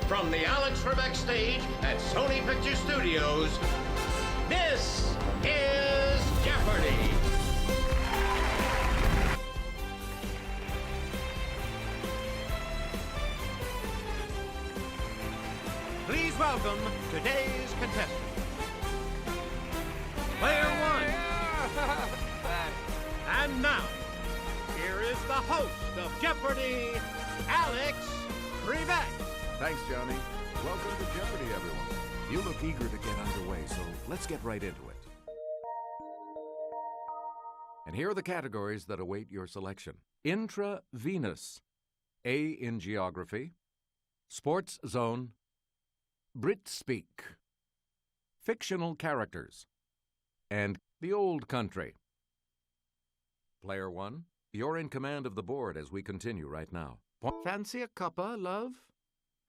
From the Alex Trebek Stage at Sony Pictures Studios, this is Jeopardy! Please welcome today's contestant. Player one. And now, here is the host of Jeopardy, Alex Trebek. Thanks, Johnny. Welcome to Jeopardy, everyone. You look eager to get underway, so let's get right into it. And here are the categories that await your selection. Intravenous, A in geography, sports zone, Brit speak, fictional characters, and the old country. Player one, you're in command of the board as we continue right now. Fancy a cuppa, love?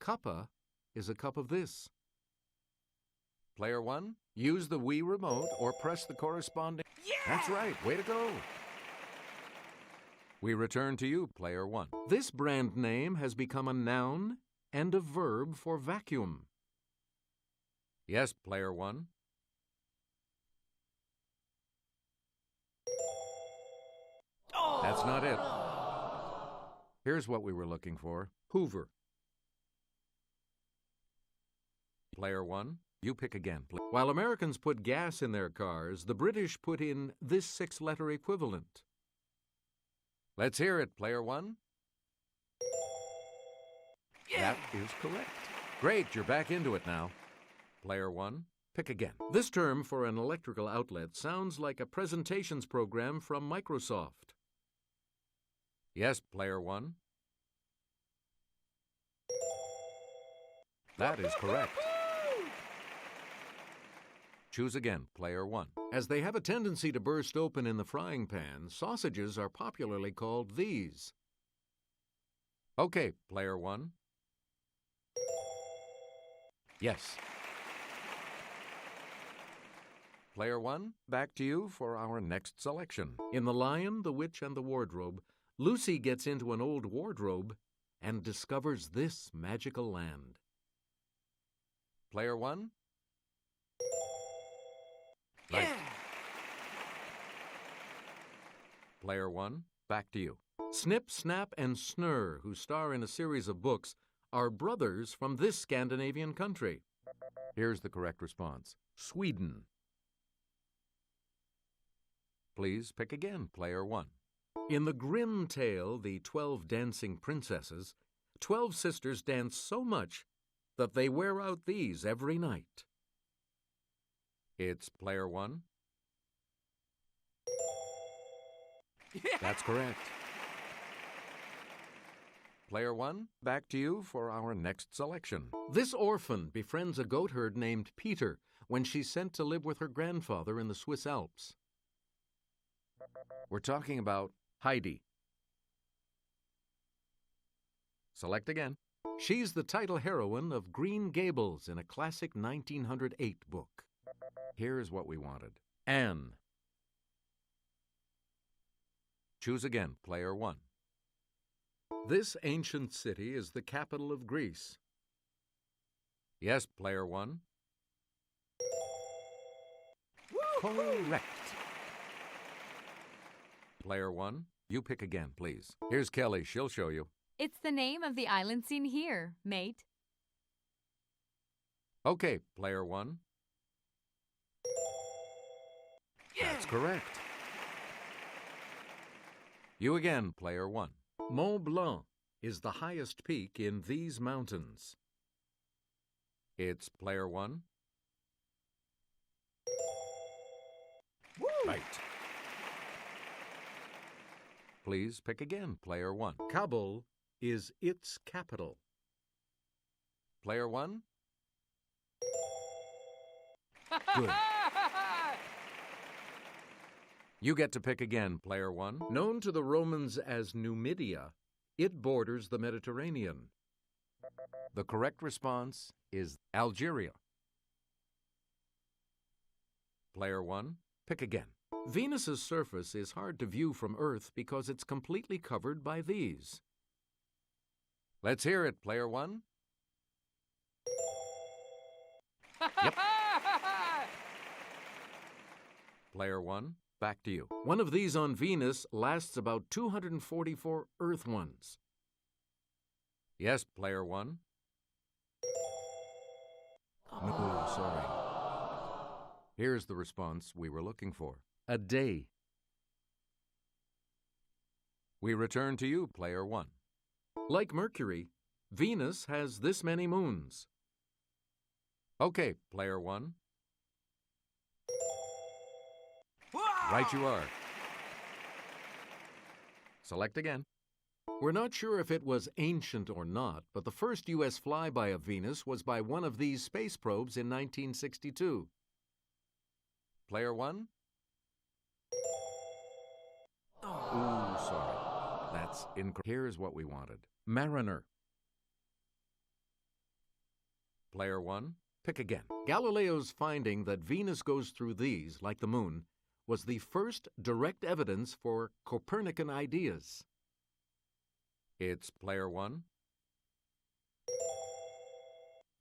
Cuppa is a cup of this. Player one, use the Wii remote or press the corresponding... Yeah! That's right, way to go. We return to you, player one. This brand name has become a noun and a verb for vacuum. Yes, player one. Oh! That's not it. Here's what we were looking for. Hoover. Player one, you pick again. While Americans put gas in their cars, the British put in this six-letter equivalent. Let's hear it, player one. Yeah. That is correct. Great, you're back into it now. Player one, pick again. This term for an electrical outlet sounds like a presentations program from Microsoft. Yes, player one. That is correct. Choose again, player one. As they have a tendency to burst open in the frying pan, sausages are popularly called these. Okay, player one. Yes. Player one, back to you for our next selection. In The Lion, the Witch, and the Wardrobe, Lucy gets into an old wardrobe and discovers this magical land. Player one. Right. Yeah. Player one, back to you. Snip, Snap, and Snurr, who star in a series of books, are brothers from this Scandinavian country. Here's the correct response. Sweden. Please pick again, player one. In the Grimm tale, The 12 Dancing Princesses, 12 sisters dance so much that they wear out these every night. It's player one. Yeah. That's correct. Player one, back to you for our next selection. This orphan befriends a goatherd named Peter when she's sent to live with her grandfather in the Swiss Alps. We're talking about Heidi. Select again. She's the title heroine of Green Gables in a classic 1908 book. Here's what we wanted. Anne. Choose again, player one. This ancient city is the capital of Greece. Yes, player one. Correct. Player one, you pick again, please. Here's Kelly. She'll show you. It's the name of the island seen here, mate. Okay, player one. Yeah. That's correct. You again, player one. Mont Blanc is the highest peak in these mountains. It's player one. Woo! Right. Please pick again, player one. Kabul is its capital. Player one. Good. You get to pick again, player one. Known to the Romans as Numidia, it borders the Mediterranean. The correct response is Algeria. Player one, pick again. Venus's surface is hard to view from Earth because it's completely covered by these. Let's hear it, player one. Yep. Player 1, back to you. One of these on Venus lasts about 244 Earth ones. Yes, Player 1. No, sorry. Here's the response we were looking for. A day. We return to you, Player 1. Like Mercury, Venus has this many moons. Okay, Player 1. Right you are. Select again. We're not sure if it was ancient or not, but the first U.S. flyby of Venus was by one of these space probes in 1962. Player 1? Ooh, sorry. That's incorrect. Here's what we wanted. Mariner. Player 1, pick again. Galileo's finding that Venus goes through these, like the moon, was the first direct evidence for Copernican ideas. It's Player 1.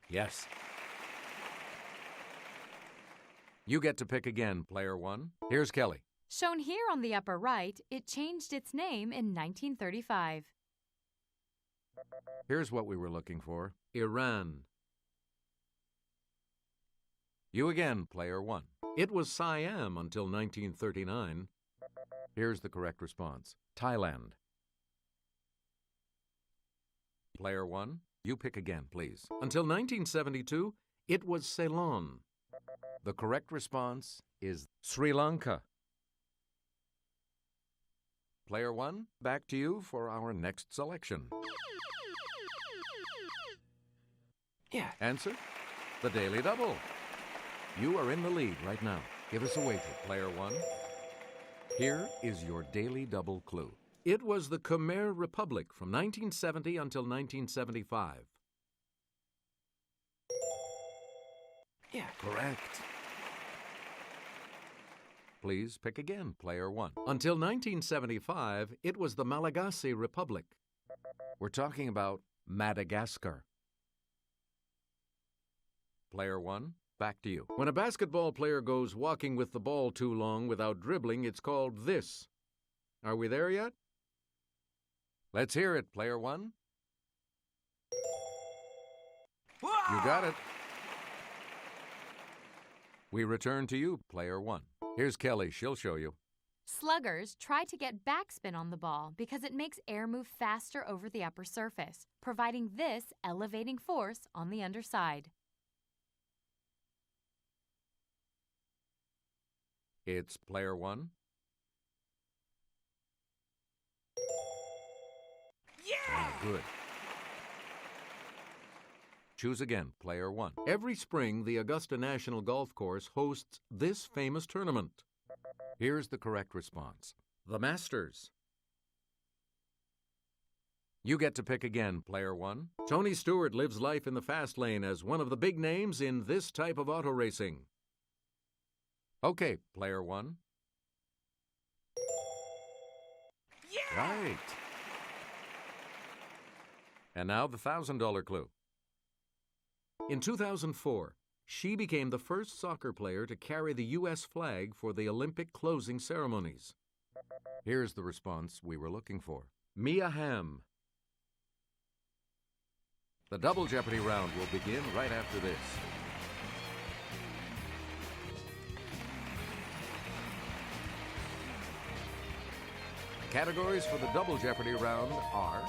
Yes. You get to pick again, Player 1. Here's Kelly. Shown here on the upper right, it changed its name in 1935. Here's what we were looking for. Iran. You again, Player 1. It was Siam until 1939. Here's the correct response. Thailand. Player 1, you pick again, please. Until 1972, it was Ceylon. The correct response is Sri Lanka. Player 1, back to you for our next selection. Yeah. Answer? The Daily Double. You are in the lead right now. Give us a wager, Player 1. Here is your Daily Double clue. It was the Khmer Republic from 1970 until 1975. Yeah, correct. Please pick again, Player 1. Until 1975, it was the Malagasy Republic. We're talking about Madagascar. Player 1, back to you. When a basketball player goes walking with the ball too long without dribbling, it's called this. Are we there yet? Let's hear it, Player 1. You got it. We return to you, Player 1. Here's Kelly. She'll show you. Sluggers try to get backspin on the ball because it makes air move faster over the upper surface, providing this elevating force on the underside. It's Player 1. Yeah! Good. Choose again, Player 1. Every spring, the Augusta National Golf Course hosts this famous tournament. Here's the correct response. The Masters. You get to pick again, Player 1. Tony Stewart lives life in the fast lane as one of the big names in this type of auto racing. Okay, Player 1. Yeah! Right. And now the $1,000 clue. In 2004, she became the first soccer player to carry the U.S. flag for the Olympic closing ceremonies. Here's the response we were looking for. Mia Hamm. The Double Jeopardy round will begin right after this. Categories for the Double Jeopardy round are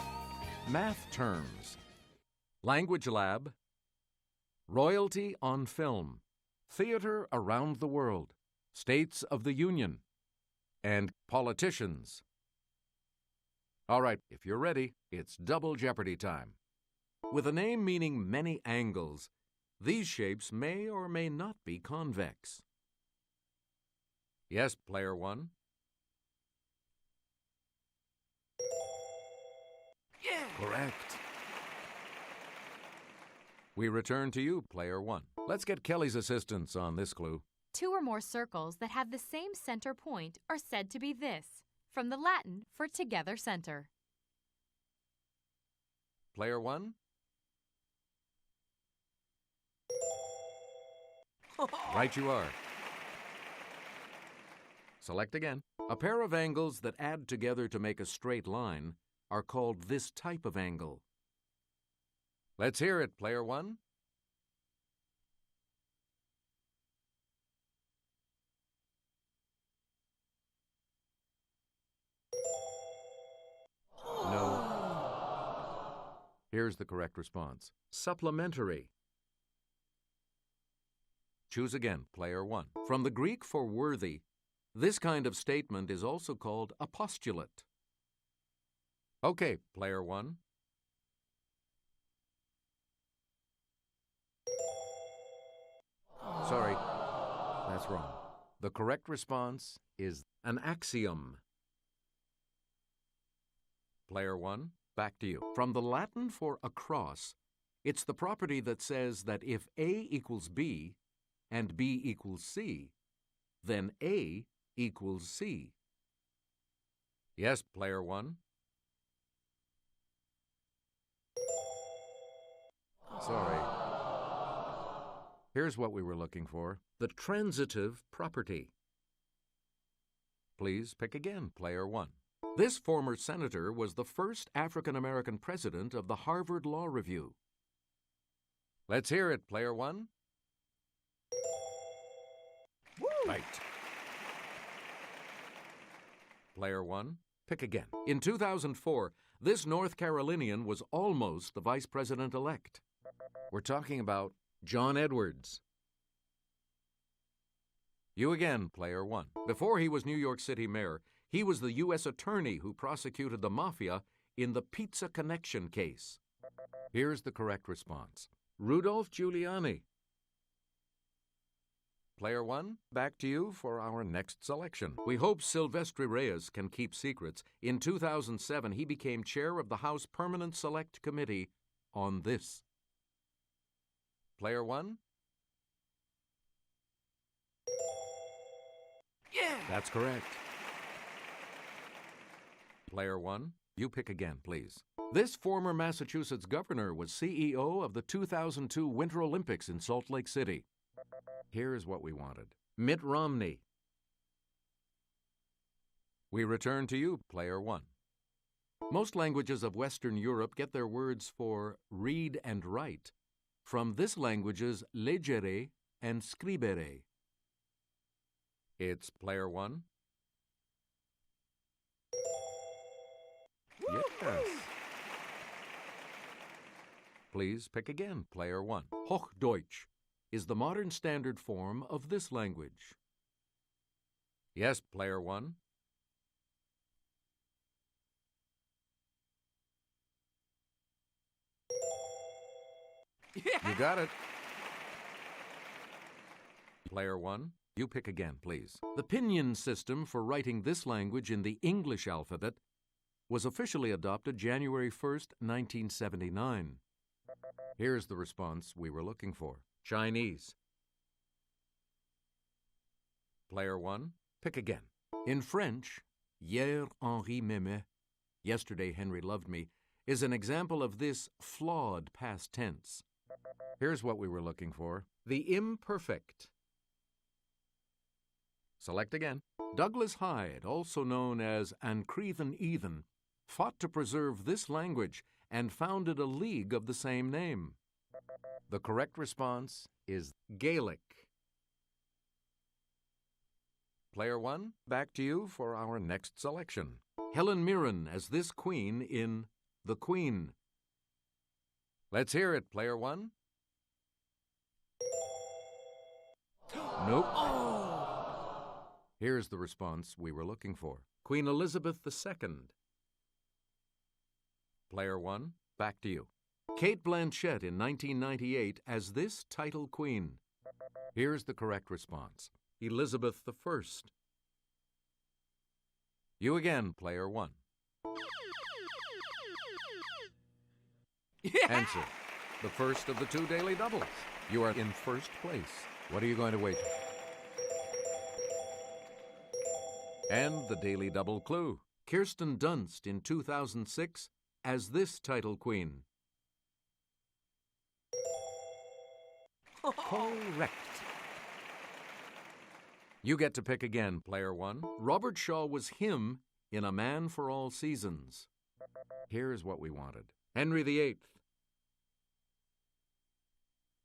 Math Terms, Language Lab, Royalty on Film, Theater Around the World, States of the Union, and Politicians. All right, if you're ready, it's Double Jeopardy time. With a name meaning many angles, these shapes may or may not be convex. Yes, Player 1. Yeah! Correct. We return to you, Player 1. Let's get Kelly's assistance on this clue. 2 or more circles that have the same center point are said to be this, from the Latin for together center. Player 1. Right you are. Select again. A pair of angles that add together to make a straight line are called this type of angle. Let's hear it, player one. No. Here's the correct response. Supplementary. Choose again, player one. From the Greek for worthy, this kind of statement is also called a postulate. Okay, player one. Sorry, that's wrong. The correct response is an axiom. Player one, back to you. From the Latin for across, it's the property that says that if A equals B and B equals C, then A equals C. Yes, player one. Sorry. Here's what we were looking for. The transitive property. Please pick again, player one. This former senator was the first African-American president of the Harvard Law Review. Let's hear it, player one. Woo! Right. Player one, pick again. In 2004, this North Carolinian was almost the vice president-elect. We're talking about John Edwards. You again, player one. Before he was New York City mayor, he was the U.S. attorney who prosecuted the mafia in the Pizza Connection case. Here's the correct response. Rudolph Giuliani. Player one, back to you for our next selection. We hope Silvestre Reyes can keep secrets. In 2007, he became chair of the House Permanent Select Committee on this. Player one? Yeah! That's correct. Player one, you pick again, please. This former Massachusetts governor was CEO of the 2002 Winter Olympics in Salt Lake City. Here's what we wanted. Mitt Romney. We return to you, player one. Most languages of Western Europe get their words for read and write from this language's leggere and scribere. It's player one. Yes. Please pick again, player one. Hochdeutsch is the modern standard form of this language. Yes, player one. You got it. Player one, you pick again, please. The Pinyin system for writing this language in the English alphabet was officially adopted January 1st, 1979. Here's the response we were looking for. Chinese. Player one, pick again. In French, Hier Henri m'aimait, yesterday Henry loved me, is an example of this flawed past tense. Here's what we were looking for. The imperfect. Select again. Douglas Hyde, also known as Ancrethan Ethan, fought to preserve this language and founded a league of the same name. The correct response is Gaelic. Player one, back to you for our next selection. Helen Mirren as this queen in The Queen. Let's hear it, player one. Nope. Here's the response we were looking for. Queen Elizabeth II. Player one, back to you. Kate Blanchett in 1998 as this title queen. Here's the correct response. Elizabeth I. You again, player one. Answer. The first of the two daily doubles. You are in first place. What are you going to wager? And the daily double clue. Kirsten Dunst in 2006 as this title queen. Correct. You get to pick again, player one. Robert Shaw was him in A Man for All Seasons. Here's what we wanted. Henry VIII.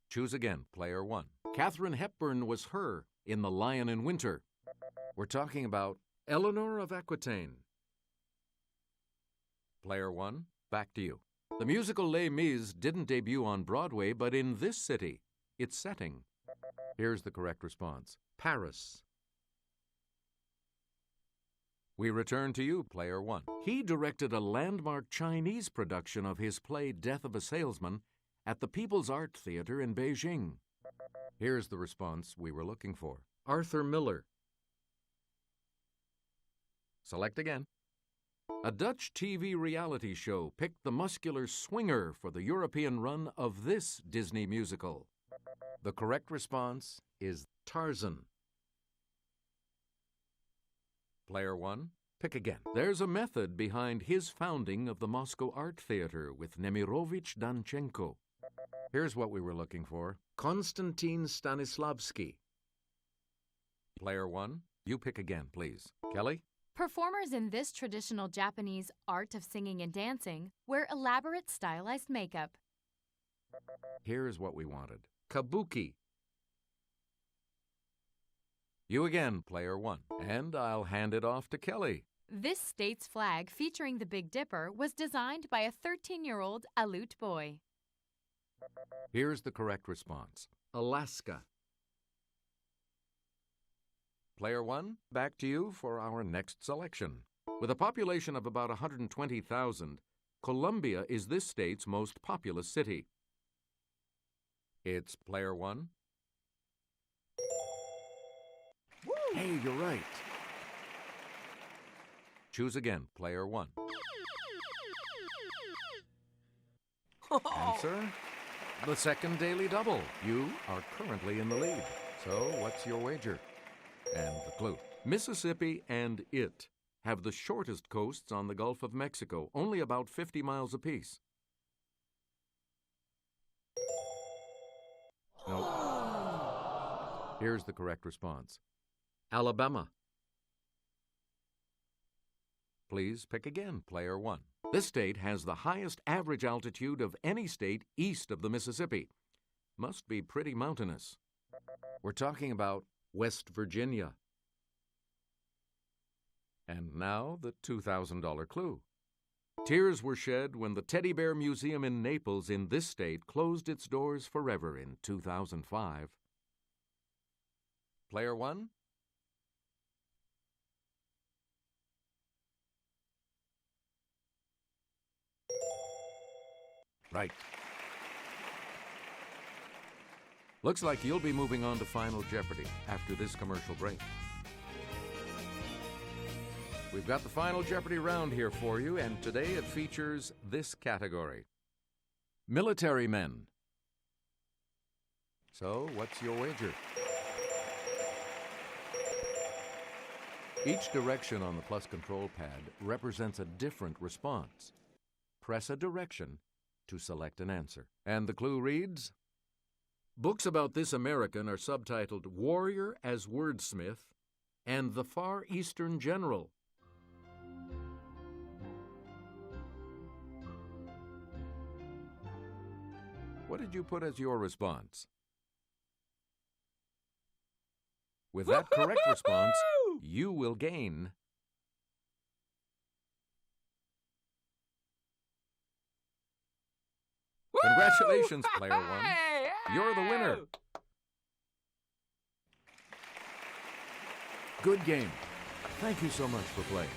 Choose again, player one. Katharine Hepburn was her in The Lion in Winter. We're talking about Eleanor of Aquitaine. Player one, back to you. The musical Les Mis didn't debut on Broadway, but in this city, its setting. Here's the correct response. Paris. We return to you, player one. He directed a landmark Chinese production of his play Death of a Salesman at the People's Art Theater in Beijing. Here's the response we were looking for. Arthur Miller. Select again. A Dutch TV reality show picked the muscular swinger for the European run of this Disney musical. The correct response is Tarzan. Player one, pick again. There's a method behind his founding of the Moscow Art Theater with Nemirovich Danchenko. Here's what we were looking for. Konstantin Stanislavski. Player one, you pick again, please. Kelly? Performers in this traditional Japanese art of singing and dancing wear elaborate stylized makeup. Here's what we wanted. Kabuki. You again, player one. And I'll hand it off to Kelly. This state's flag featuring the Big Dipper was designed by a 13-year-old Aleut boy. Here's the correct response. Alaska. Player one, back to you for our next selection. With a population of about 120,000, Columbia is this state's most populous city. It's player one. Woo! Hey, you're right. Choose again, player one. Answer? The second daily double. You are currently in the lead. So what's your wager? And the clue. Mississippi and it have the shortest coasts on the Gulf of Mexico, only about 50 miles apiece. No. Here's the correct response. Alabama. Please pick again, player one. This state has the highest average altitude of any state east of the Mississippi. Must be pretty mountainous. We're talking about West Virginia. And now the $2,000 clue. Tears were shed when the Teddy Bear Museum in Naples in this state closed its doors forever in 2005. Player one? Right. Looks like you'll be moving on to Final Jeopardy after this commercial break. We've got the Final Jeopardy round here for you, and today it features this category. Military men. So, what's your wager? Each direction on the plus control pad represents a different response. Press a direction to select an answer. And the clue reads, books about this American are subtitled Warrior as Wordsmith and The Far Eastern General. What did you put as your response? With that correct response, you will gain Congratulations, player one. You're the winner. Good game. Thank you so much for playing.